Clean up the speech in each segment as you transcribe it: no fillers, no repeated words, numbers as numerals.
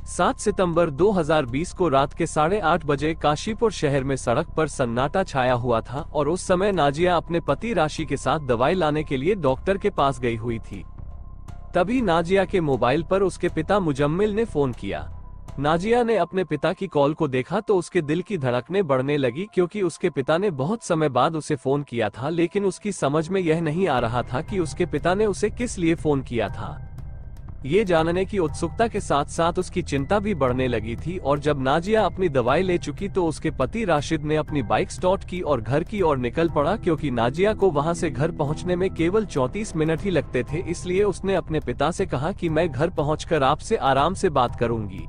7 सितंबर 2020 को रात के 8:30 बजे काशीपुर शहर में सड़क पर सन्नाटा छाया हुआ था और उस समय नाजिया अपने पति राशि के साथ दवाई लाने के लिए डॉक्टर के पास गई हुई थी। तभी नाजिया के मोबाइल पर उसके पिता मुजम्मिल ने फोन किया। नाजिया ने अपने पिता की कॉल को देखा तो उसके दिल की धड़कनें बढ़ने लगी, क्योंकि उसके पिता ने बहुत समय बाद उसे फोन किया था, लेकिन उसकी समझ में यह नहीं आ रहा था कि उसके पिता ने उसे किस लिए फोन किया था। ये जानने की उत्सुकता के साथ साथ उसकी चिंता भी बढ़ने लगी थी। और जब नाजिया अपनी दवाई ले चुकी तो उसके पति राशिद ने अपनी बाइक स्टार्ट की और घर की ओर निकल पड़ा, क्योंकि नाजिया को वहां से घर पहुंचने में केवल 34 मिनट ही लगते थे। इसलिए उसने अपने पिता से कहा कि मैं घर पहुंचकर आपसे आराम से बात करूंगी।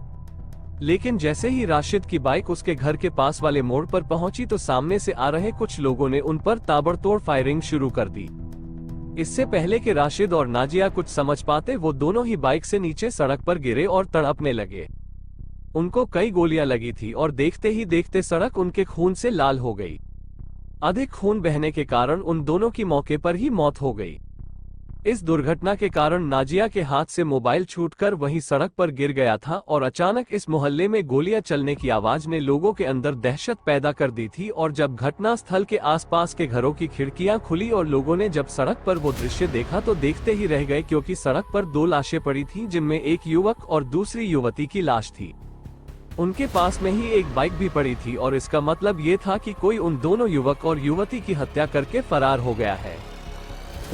लेकिन जैसे ही राशिद की बाइक उसके घर के पास वाले मोड़ पर पहुंची तो सामने से आ रहे कुछ लोगों ने उन पर ताबड़तोड़ फायरिंग शुरू कर दी। इससे पहले कि राशिद और नाजिया कुछ समझ पाते, वो दोनों ही बाइक से नीचे सड़क पर गिरे और तड़पने लगे। उनको कई गोलियां लगी थी और देखते ही देखते सड़क उनके खून से लाल हो गई। अधिक खून बहने के कारण उन दोनों की मौके पर ही मौत हो गई। इस दुर्घटना के कारण नाजिया के हाथ से मोबाइल छूटकर वहीं सड़क पर गिर गया था और अचानक इस मोहल्ले में गोलियां चलने की आवाज ने लोगों के अंदर दहशत पैदा कर दी थी। और जब घटना स्थल के आसपास के घरों की खिड़कियां खुली और लोगों ने जब सड़क पर वो दृश्य देखा तो देखते ही रह गए, क्योंकि सड़क पर 2 लाशें पड़ी थीं, जिनमें एक युवक और दूसरी युवती की लाश थी। उनके पास में ही एक बाइक भी पड़ी थी और इसका मतलब ये था कि कोई उन दोनों युवक और युवती की हत्या करके फरार हो गया है।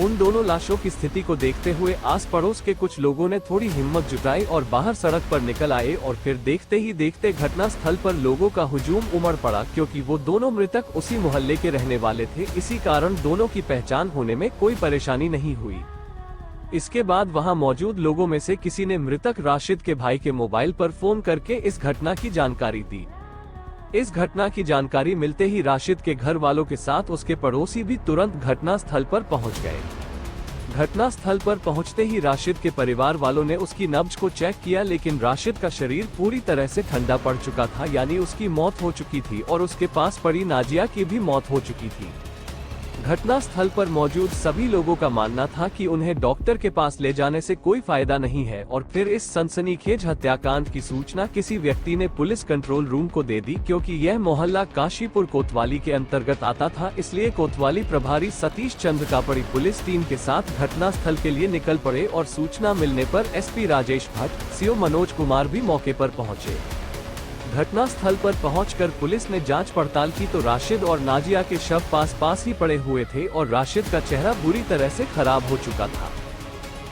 उन दोनों लाशों की स्थिति को देखते हुए आस पड़ोस के कुछ लोगों ने थोड़ी हिम्मत जुटाई और बाहर सड़क पर निकल आए और फिर देखते ही देखते घटना स्थल पर लोगों का हुजूम उमड़ पड़ा, क्योंकि वो दोनों मृतक उसी मोहल्ले के रहने वाले थे। इसी कारण दोनों की पहचान होने में कोई परेशानी नहीं हुई। इसके बाद वहां मौजूद लोगों में से किसी ने मृतक राशिद के भाई के मोबाइल पर फोन करके इस घटना की जानकारी दी। इस घटना की जानकारी मिलते ही राशिद के घर वालों के साथ उसके पड़ोसी भी तुरंत घटना स्थल पर पहुंच गए। घटना स्थल पर पहुंचते ही राशिद के परिवार वालों ने उसकी नब्ज को चेक किया, लेकिन राशिद का शरीर पूरी तरह से ठंडा पड़ चुका था, यानी उसकी मौत हो चुकी थी और उसके पास पड़ी नाजिया की भी मौत हो चुकी थी। घटना स्थल पर मौजूद सभी लोगों का मानना था कि उन्हें डॉक्टर के पास ले जाने से कोई फायदा नहीं है। और फिर इस सनसनीखेज हत्याकांड की सूचना किसी व्यक्ति ने पुलिस कंट्रोल रूम को दे दी, क्योंकि यह मोहल्ला काशीपुर कोतवाली के अंतर्गत आता था। इसलिए कोतवाली प्रभारी सतीश चंद्र कापड़ी पुलिस टीम के साथ घटना स्थल के लिए निकल पड़े और सूचना मिलने पर एसपी राजेश भट्ट, सीओ मनोज कुमार भी मौके पर पहुंचे। घटना स्थल पर पहुंचकर पुलिस ने जांच पड़ताल की तो राशिद और नाजिया के शव पास ही पड़े हुए थे और राशिद का चेहरा बुरी तरह से खराब हो चुका था।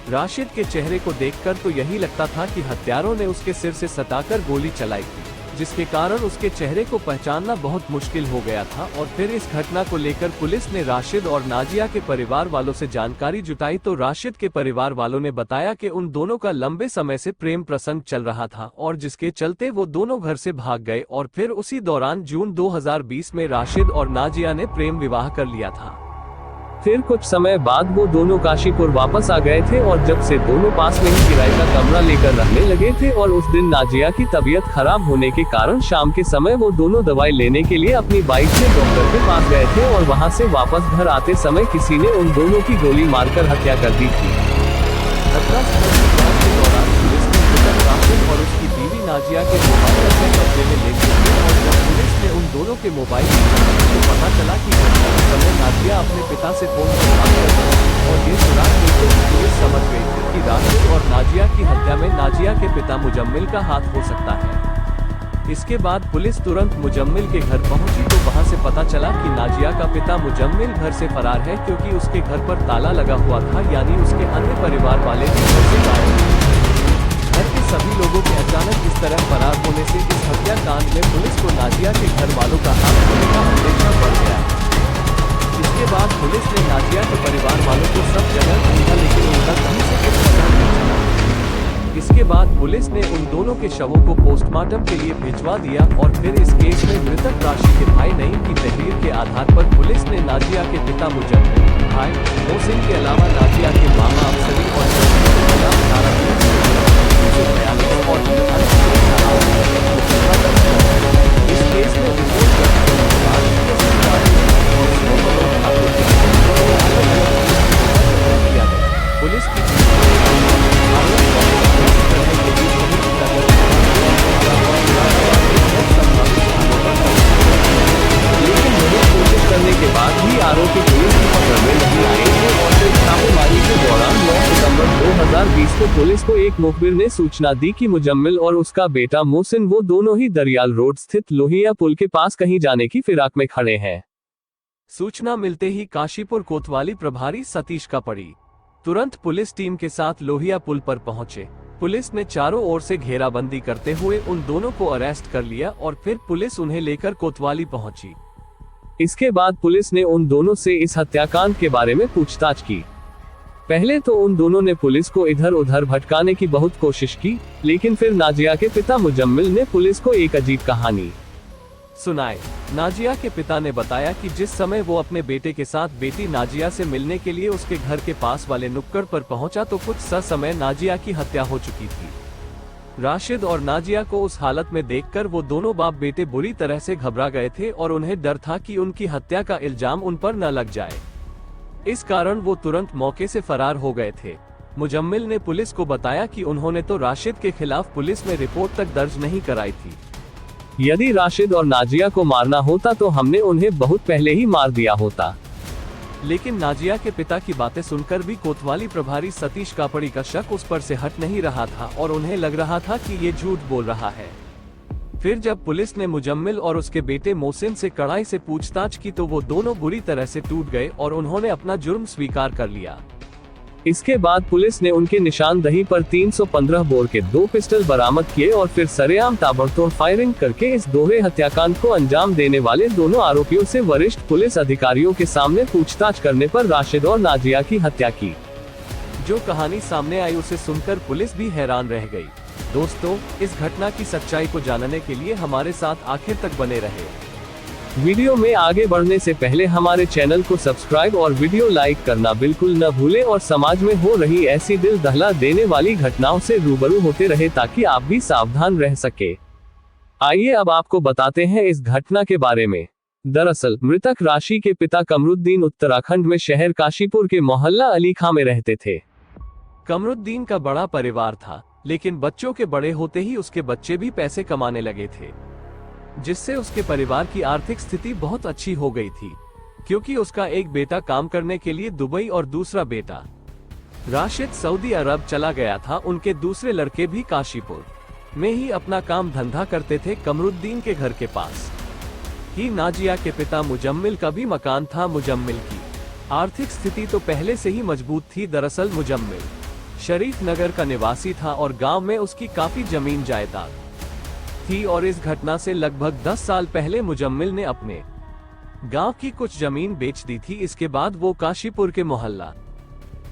राशिद के चेहरे को देखकर तो यही लगता था कि हत्यारों ने उसके सिर से सटाकर गोली चलाई थी, जिसके कारण उसके चेहरे को पहचानना बहुत मुश्किल हो गया था। और फिर इस घटना को लेकर पुलिस ने राशिद और नाजिया के परिवार वालों से जानकारी जुटाई तो राशिद के परिवार वालों ने बताया कि उन दोनों का लंबे समय से प्रेम प्रसंग चल रहा था और जिसके चलते वो दोनों घर से भाग गए। और फिर उसी दौरान जून 2020 में राशिद और नाजिया ने प्रेम विवाह कर लिया था। फिर कुछ समय बाद वो दोनों काशीपुर वापस आ गए थे और जब से दोनों पास में ही किराए का कमरा लेकर रहने लगे थे। और उस दिन नाजिया की तबीयत खराब होने के कारण शाम के समय वो दोनों दवाई लेने के लिए अपनी बाइक से डॉक्टर के पास गए थे और वहां से वापस घर आते समय किसी ने उन दोनों की गोली मारकर हत्या कर दी थी। घटना स्थल की जांच के दौरान पुलिस ने मृतक राशिद और उसकी बीवी नाजिया के मोबाइल अपने कब्जे में ले लिया और जब पुलिस ने उन दोनों के मोबाइल तो पता चला कि घटना के समय नाजिया अपने पिता से फोन पर बात कर रही थी और ये सुराग मिलते ही पुलिस समझ गई थी कि राशिद और नाजिया की हत्या में नाजिया के पिता मुजम्मिल का हाथ हो सकता है। इसके बाद पुलिस तुरंत मुजम्मिल के घर पहुंची तो वहां से पता चला कि नाजिया का पिता मुजम्मिल घर से फरार है, क्योंकि उसके घर पर ताला लगा हुआ था, यानी उसके अन्य परिवार वाले भी घर से गायब थे। घर के सभी लोगों के अचानक इस तरह फरार होने से इस हत्याकांड में पुलिस को नाजिया के घर वालों का हाथ होने का अंदेशा बढ़ गया। इसके बाद पुलिस ने नाजिया के परिवार वालों को सब जगह ढूंढा, लेकिन उनका कहीं से कुछ पता नहीं चला। इसके बाद पुलिस ने उन दोनों के शवों को पोस्टमार्टम के लिए भिजवा दिया और फिर इस केस में मृतक राशि के भाई नईम की तहरीर के आधार पर पुलिस ने नाजिया के पिता मुजम्मिल, भाई मोहसिन के अलावा नाजिया के मामा अफसरी और इस केस में रिपोर्ट करने के बाद पुलिस की पुलिस को एक मुखबिर ने सूचना दी कि मुजम्मिल और उसका बेटा मोहसिन वो दोनों ही दरियाल रोड स्थित लोहिया पुल के पास कहीं जाने की फिराक में खड़े हैं। सूचना मिलते ही काशीपुर कोतवाली प्रभारी सतीश का पड़ी तुरंत पुलिस टीम के साथ लोहिया पुल पर पहुंचे। पुलिस ने चारों ओर से घेराबंदी करते हुए उन दोनों को अरेस्ट कर लिया और फिर पुलिस उन्हें लेकर कोतवाली पहुंची। इसके बाद पुलिस ने उन दोनों से इस हत्याकांड के बारे में पूछताछ की। पहले तो उन दोनों ने पुलिस को इधर उधर भटकाने की बहुत कोशिश की, लेकिन फिर नाजिया के पिता मुजम्मिल ने पुलिस को एक अजीब कहानी सुनाई। नाजिया के पिता ने बताया कि जिस समय वो अपने बेटे के साथ बेटी नाजिया से मिलने के लिए उसके घर के पास वाले नुक्कड़ पर पहुंचा तो कुछ समय नाजिया की हत्या हो चुकी थी। राशिद और नाजिया को उस हालत में देखकर वो दोनों बाप बेटे बुरी तरह से घबरा गए थे और उन्हें डर था कि उनकी हत्या का इल्जाम उन पर न लग जाए। इस कारण वो तुरंत मौके से फरार हो गए थे। मुजम्मिल ने पुलिस को बताया कि उन्होंने तो राशिद के खिलाफ पुलिस में रिपोर्ट तक दर्ज नहीं कराई थी। यदि राशिद और नाजिया को मारना होता तो हमने उन्हें बहुत पहले ही मार दिया होता। लेकिन नाजिया के पिता की बातें सुनकर भी कोतवाली प्रभारी सतीश कापड़ी का शक उस पर से हट नहीं रहा था और उन्हें लग रहा था कि ये झूठ बोल रहा है। फिर जब पुलिस ने मुजम्मिल और उसके बेटे मोहसिन से कड़ाई से पूछताछ की तो वो दोनों बुरी तरह से टूट गए और उन्होंने अपना जुर्म स्वीकार कर लिया। इसके बाद पुलिस ने उनके निशानदही पर 315 बोर के 2 पिस्टल बरामद किए और फिर सरेआम ताबड़तोड़ फायरिंग करके इस दोहरे हत्याकांड को अंजाम देने वाले दोनों आरोपियों से वरिष्ठ पुलिस अधिकारियों के सामने पूछताछ करने पर राशिद और नाजिया की हत्या की। जो कहानी सामने आई उसे सुनकर पुलिस भी हैरान रह गई। दोस्तों, इस घटना की सच्चाई को जानने के लिए हमारे साथ आखिर तक बने रहे। वीडियो में आगे बढ़ने से पहले हमारे चैनल को सब्सक्राइब और वीडियो लाइक करना बिल्कुल न भूलें और समाज में हो रही ऐसी दिल दहला देने वाली घटनाओं से रूबरू होते रहे ताकि आप भी सावधान रह सके। आइए अब आपको बताते हैं इस घटना के बारे में। दरअसल मृतक राशि के पिता कमरुद्दीन उत्तराखंड में शहर काशीपुर के मोहल्ला अली खां में रहते थे। कमरुद्दीन का बड़ा परिवार था, लेकिन बच्चों के बड़े होते ही उसके बच्चे भी पैसे कमाने लगे थे, जिससे उसके परिवार की आर्थिक स्थिति बहुत अच्छी हो गई थी, क्योंकि उसका एक बेटा काम करने के लिए दुबई और दूसरा बेटा राशिद सऊदी अरब चला गया था। उनके दूसरे लड़के भी काशीपुर में ही अपना काम धंधा करते थे। कमरुद्दीन के घर के पास ही नाजिया के पिता मुजम्मिल का भी मकान था। मुजम्मिल की आर्थिक स्थिति तो पहले से ही मजबूत थी। दरअसल मुजम्मिल शरीफ नगर का निवासी था और गांव में उसकी काफी जमीन जायदाद थी और इस घटना से लगभग 10 साल पहले मुजम्मिल ने अपने गांव की कुछ जमीन बेच दी थी। इसके बाद वो काशीपुर के मोहल्ला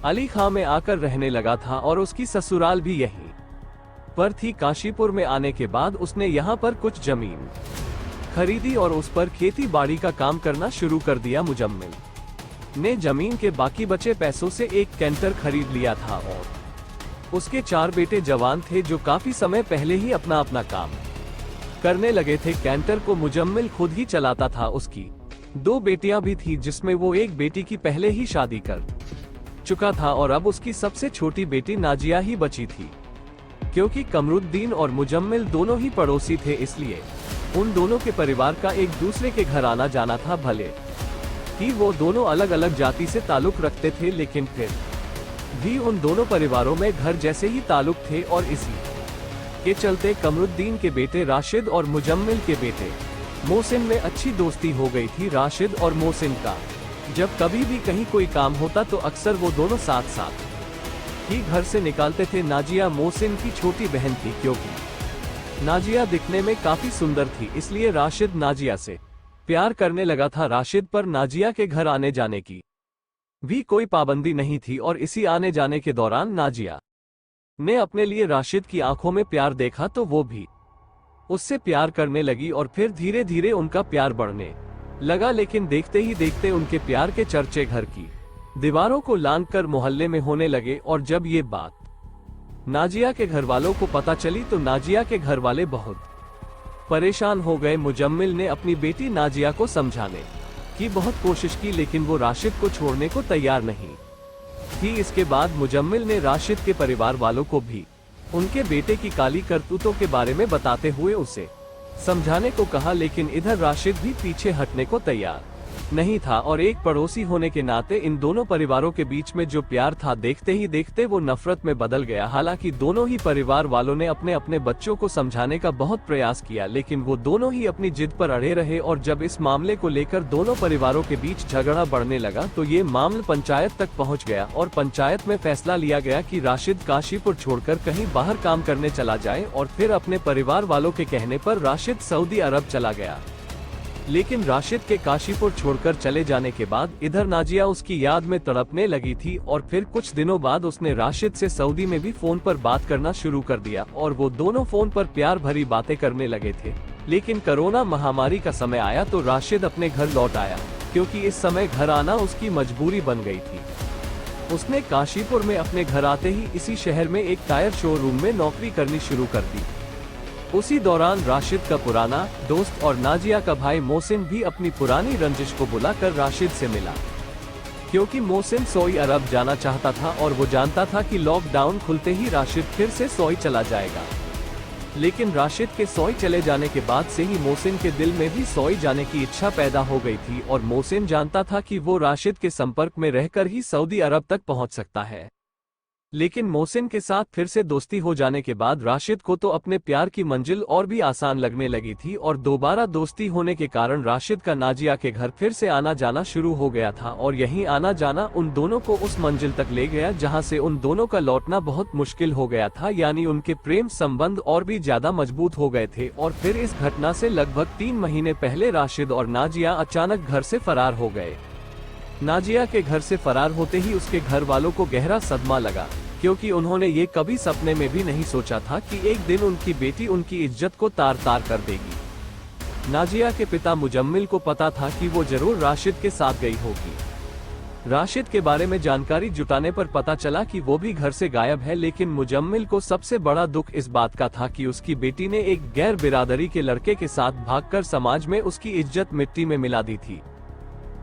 अली खां में आकर रहने लगा था और उसकी ससुराल भी यहीं पर थी। काशीपुर में आने के बाद उसने यहाँ पर कुछ जमीन खरीदी और उस पर खेती बाड़ी का काम करना शुरू कर दिया। मुजम्मिल ने जमीन के बाकी बचे पैसों से एक कैंटर खरीद लिया था और उसके 4 बेटे जवान थे जो काफी समय पहले ही अपना अपना काम करने लगे थे। कैंटर को मुजम्मिल खुद ही चलाता था। उसकी 2 बेटियां भी थी, जिसमें वो एक बेटी की पहले ही शादी कर चुका था और अब उसकी सबसे छोटी बेटी नाजिया ही बची थी। क्योंकि कमरुद्दीन और मुजम्मिल दोनों ही पड़ोसी थे, इसलिए उन दोनों के परिवार का एक दूसरे के घर आना जाना था। भले ही वो दोनों अलग अलग जाति से ताल्लुक रखते थे, लेकिन फिर भी उन दोनों परिवारों में घर जैसे ही ताल्लुक थे और इसी के चलते कमरुद्दीन के बेटे राशिद और मुजम्मिल के बेटे मोहसिन में अच्छी दोस्ती हो गई थी। राशिद और मोहसिन का जब कभी भी कहीं कोई काम होता तो अक्सर वो दोनों साथ साथ ही घर से निकालते थे। नाजिया मोहसिन की छोटी बहन थी। क्योंकि नाजिया दिखने में काफी सुंदर थी, इसलिए राशिद नाजिया से प्यार करने लगा था। राशिद पर नाजिया के घर आने जाने की भी कोई पाबंदी नहीं थी और इसी आने जाने के दौरान नाजिया ने अपने लिए राशिद की आंखों में प्यार देखा तो वो भी उससे प्यार करने लगी और फिर धीरे धीरे उनका प्यार बढ़ने लगा। लेकिन देखते ही देखते उनके प्यार के चर्चे घर की दीवारों को लांघकर मोहल्ले में होने लगे और जब ये बात नाजिया के घर वालों को पता चली तो नाजिया के घर वाले बहुत परेशान हो गए। मुजम्मिल ने अपनी बेटी नाजिया को समझाने की बहुत कोशिश की, लेकिन वो राशिद को छोड़ने को तैयार नहीं थी। इसके बाद मुजम्मिल ने राशिद के परिवार वालों को भी उनके बेटे की काली करतूतों के बारे में बताते हुए उसे समझाने को कहा, लेकिन इधर राशिद भी पीछे हटने को तैयार नहीं था और एक पड़ोसी होने के नाते इन दोनों परिवारों के बीच में जो प्यार था देखते ही देखते वो नफरत में बदल गया। हालांकि दोनों ही परिवार वालों ने अपने अपने बच्चों को समझाने का बहुत प्रयास किया, लेकिन वो दोनों ही अपनी जिद पर अड़े रहे और जब इस मामले को लेकर दोनों परिवारों के बीच झगड़ा बढ़ने लगा तो ये मामला पंचायत तक पहुँच गया और पंचायत में फैसला लिया गया कि राशिद काशीपुर छोड़कर कहीं बाहर काम करने चला जाए और फिर अपने परिवार वालों के कहने पर राशिद सऊदी अरब चला गया। लेकिन राशिद के काशीपुर छोड़कर चले जाने के बाद इधर नाजिया उसकी याद में तड़पने लगी थी और फिर कुछ दिनों बाद उसने राशिद से सऊदी में भी फोन पर बात करना शुरू कर दिया और वो दोनों फोन पर प्यार भरी बातें करने लगे थे। लेकिन कोरोना महामारी का समय आया तो राशिद अपने घर लौट आया, क्योंकि इस समय घर आना उसकी मजबूरी बन गई थी। उसने काशीपुर में अपने घर आते ही इसी शहर में एक टायर शोरूम में नौकरी करनी शुरू कर दी। उसी दौरान राशिद का पुराना दोस्त और नाजिया का भाई मोहसिन भी अपनी पुरानी रंजिश को बुलाकर राशिद से मिला, क्योंकि मोहसिन सऊदी अरब जाना चाहता था और वो जानता था कि लॉकडाउन खुलते ही राशिद फिर से सऊदी चला जाएगा। लेकिन राशिद के सऊदी चले जाने के बाद से ही मोहसिन के दिल में भी सऊदी जाने की इच्छा पैदा हो गई थी और मोहसिन जानता था कि वो राशिद के संपर्क में रहकर ही सऊदी अरब तक पहुंच सकता है। लेकिन मोहसिन के साथ फिर से दोस्ती हो जाने के बाद राशिद को तो अपने प्यार की मंजिल और भी आसान लगने लगी थी और दोबारा दोस्ती होने के कारण राशिद का नाजिया के घर फिर से आना जाना शुरू हो गया था और यही आना जाना उन दोनों को उस मंजिल तक ले गया जहां से उन दोनों का लौटना बहुत मुश्किल हो गया था, यानी उनके प्रेम संबंध और भी ज्यादा मजबूत हो गए थे। और फिर इस घटना से लगभग 3 महीने पहले राशिद और नाजिया अचानक घर से फरार हो गए। नाजिया के घर से फरार होते ही उसके घर वालों को गहरा सदमा लगा, क्योंकि उन्होंने ये कभी सपने में भी नहीं सोचा था कि एक दिन उनकी बेटी उनकी इज्जत को तार तार कर देगी। नाजिया के पिता मुजम्मिल को पता था कि वो जरूर राशिद के साथ गई होगी। राशिद के बारे में जानकारी जुटाने पर पता चला कि वो भी घर से गायब है, लेकिन मुजम्मिल को सबसे बड़ा दुख इस बात का था कि उसकी बेटी ने एक गैर बिरादरी के लड़के के साथ भागकर समाज में उसकी इज्जत मिट्टी में मिला दी थी।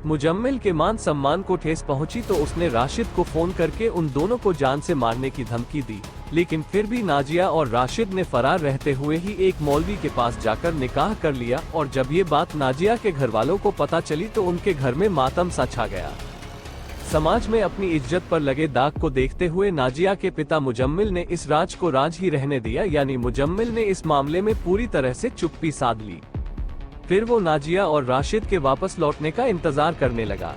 मुजम्मिल के मान सम्मान को ठेस पहुंची तो उसने राशिद को फोन करके उन दोनों को जान से मारने की धमकी दी, लेकिन फिर भी नाजिया और राशिद ने फरार रहते हुए ही एक मौलवी के पास जाकर निकाह कर लिया। और जब ये बात नाजिया के घर वालों को पता चली तो उनके घर में मातम सा छा गया। समाज में अपनी इज्जत पर लगे दाग को देखते हुए नाजिया के पिता मुजम्मिल ने इस राज को राज ही रहने दिया, यानी मुजम्मिल ने इस मामले में पूरी तरह से चुप्पी साध ली। फिर वो नाजिया और राशिद के वापस लौटने का इंतजार करने लगा।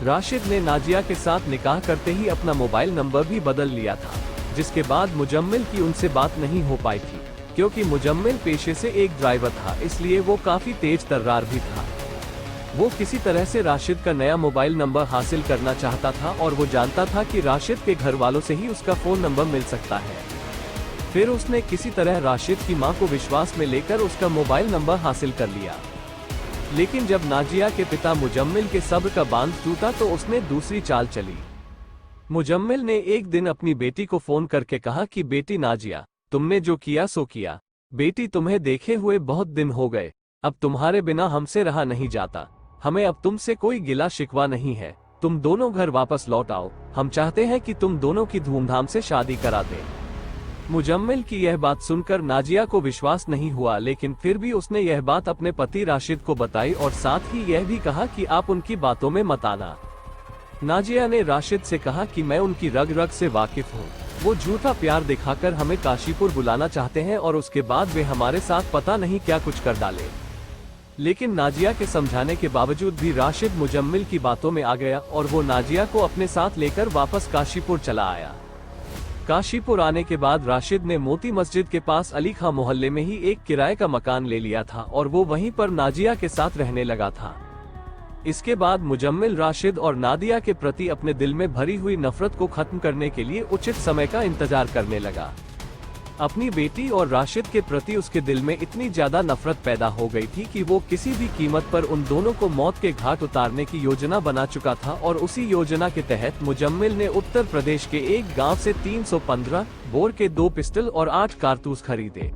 राशिद ने नाजिया के साथ निकाह करते ही अपना मोबाइल नंबर भी बदल लिया था, जिसके बाद मुजम्मिल की उनसे बात नहीं हो पाई थी, क्योंकि मुजम्मिल पेशे से एक ड्राइवर था, इसलिए वो काफी तेज तर्रार भी था। वो किसी तरह से राशिद का नया मोबाइल नंबर हासिल करना चाहता था और वो जानता था कि राशिद के घर वालों से ही उसका फोन नंबर मिल सकता है। फिर उसने किसी तरह राशिद की मां को विश्वास में लेकर उसका मोबाइल नंबर हासिल कर लिया। लेकिन जब नाजिया के पिता मुजम्मिल के सब्र का बांध टूटा तो उसने दूसरी चाल चली। मुजम्मिल ने एक दिन अपनी बेटी को फोन करके कहा कि बेटी नाजिया, तुमने जो किया सो किया। बेटी, तुम्हें देखे हुए बहुत दिन हो गए, अब तुम्हारे बिना हमसे रहा नहीं जाता। हमें अब तुमसे कोई गिला शिकवा नहीं है। तुम दोनों घर वापस लौट आओ। हम चाहते हैं कि तुम दोनों की धूमधाम से शादी करा दें। मुजम्मिल की यह बात सुनकर नाजिया को विश्वास नहीं हुआ, लेकिन फिर भी उसने यह बात अपने पति राशिद को बताई और साथ ही यह भी कहा कि आप उनकी बातों में मत आना। नाजिया ने राशिद से कहा कि मैं उनकी रग रग से वाकिफ हूँ। वो झूठा प्यार दिखाकर हमें काशीपुर बुलाना चाहते हैं और उसके बाद वे हमारे साथ पता नहीं क्या कुछ कर डाले। लेकिन नाजिया के समझाने के बावजूद भी राशिद मुजम्मिल की बातों में आ गया और वो नाजिया को अपने साथ लेकर वापस काशीपुर चला आया। काशीपुर आने के बाद राशिद ने मोती मस्जिद के पास अली खां मोहल्ले में ही एक किराए का मकान ले लिया था और वो वहीं पर नाजिया के साथ रहने लगा था। इसके बाद मुजम्मिल राशिद और नादिया के प्रति अपने दिल में भरी हुई नफरत को खत्म करने के लिए उचित समय का इंतजार करने लगा। अपनी बेटी और राशिद के प्रति उसके दिल में इतनी ज्यादा नफरत पैदा हो गई थी कि वो किसी भी कीमत पर उन दोनों को मौत के घाट उतारने की योजना बना चुका था और उसी योजना के तहत मुजम्मिल ने उत्तर प्रदेश के एक गांव से 315 बोर के 2 पिस्टल और 8 कारतूस खरीदे।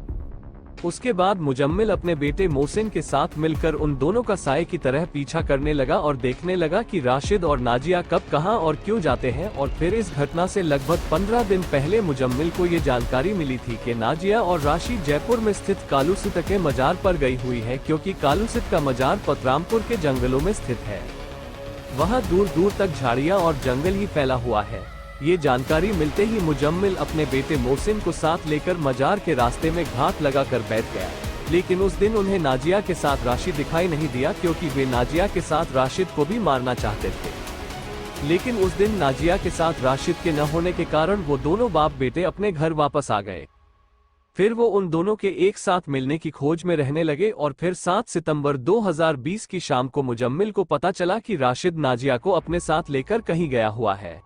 उसके बाद मुजम्मिल अपने बेटे मोहसिन के साथ मिलकर उन दोनों का साये की तरह पीछा करने लगा और देखने लगा कि राशिद और नाजिया कब कहां और क्यों जाते हैं। और फिर इस घटना से लगभग 15 दिन पहले मुजम्मिल को ये जानकारी मिली थी कि नाजिया और राशिद जयपुर में स्थित कालूसित के मजार पर गई हुई है, क्योंकि कालूसित का मजार पतरामपुर के जंगलों में स्थित है। वहाँ दूर दूर तक झाड़ियाँ और जंगल ही फैला हुआ है। ये जानकारी मिलते ही मुजम्मिल अपने बेटे मोहसिन को साथ लेकर मजार के रास्ते में घात लगाकर बैठ गया। लेकिन उस दिन उन्हें नाजिया के साथ राशिद दिखाई नहीं दिया, क्योंकि वे नाजिया के साथ राशिद को भी मारना चाहते थे। लेकिन उस दिन नाजिया के साथ राशिद के न होने के कारण वो दोनों बाप बेटे अपने घर वापस आ गए। फिर वो उन दोनों के एक साथ मिलने की खोज में रहने लगे और फिर 7 सितंबर 2020 की शाम को मुजम्मिल को पता चला कि राशिद नाजिया को अपने साथ लेकर कहीं गया हुआ है।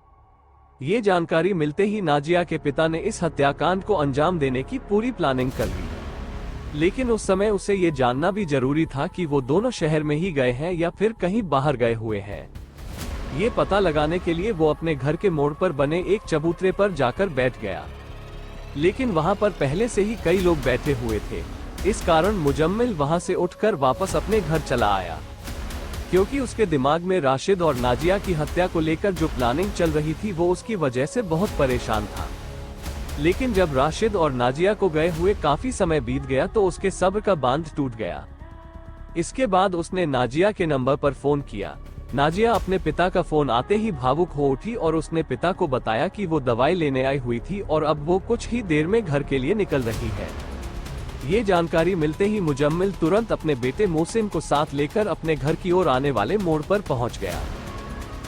ये जानकारी मिलते ही नाजिया के पिता ने इस हत्याकांड को अंजाम देने की पूरी प्लानिंग कर ली। लेकिन उस समय उसे ये जानना भी जरूरी था कि वो दोनों शहर में ही गए हैं या फिर कहीं बाहर गए हुए हैं। ये पता लगाने के लिए वो अपने घर के मोड़ पर बने एक चबूतरे पर जाकर बैठ गया। लेकिन वहां पर पहले से ही कई लोग बैठे हुए थे। इस कारण मुजम्मिल वहां से उठकर वापस अपने घर चला आया, क्योंकि उसके दिमाग में राशिद और नाजिया की हत्या को लेकर जो प्लानिंग चल रही थी वो उसकी वजह से बहुत परेशान था। लेकिन जब राशिद और नाजिया को गए हुए काफी समय बीत गया तो उसके सब्र का बांध टूट गया। इसके बाद उसने नाजिया के नंबर पर फोन किया। नाजिया अपने पिता का फोन आते ही भावुक हो उठी और उसने पिता को बताया कि वो दवाई लेने आई हुई थी और अब वो कुछ ही देर में घर के लिए निकल रही है। ये जानकारी मिलते ही मुजम्मिल तुरंत अपने बेटे मोहसिन को साथ लेकर अपने घर की ओर आने वाले मोड़ पर पहुंच गया।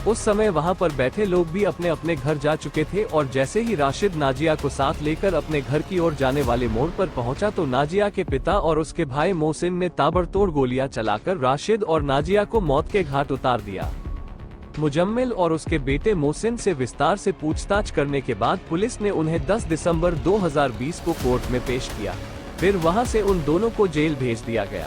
उस समय वहां पर बैठे लोग भी अपने अपने घर जा चुके थे और जैसे ही राशिद नाजिया को साथ लेकर अपने घर की ओर जाने वाले मोड़ पर पहुंचा तो नाजिया के पिता और उसके भाई मोहसिन ने ताबड़तोड़ गोलियां चलाकर राशिद और नाजिया को मौत के घाट उतार दिया। मुजम्मिल और उसके बेटे मोहसिन से विस्तार से पूछताछ करने के बाद पुलिस ने उन्हें 10 दिसंबर 2020 को कोर्ट में पेश किया। फिर वहां से उन दोनों को जेल भेज दिया गया।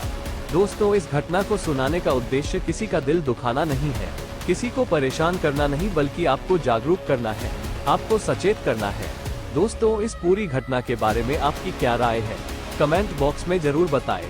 दोस्तों, इस घटना को सुनाने का उद्देश्य किसी का दिल दुखाना नहीं है, किसी को परेशान करना नहीं, बल्कि आपको जागरूक करना है, आपको सचेत करना है। दोस्तों, इस पूरी घटना के बारे में आपकी क्या राय है? कमेंट बॉक्स में जरूर बताएं।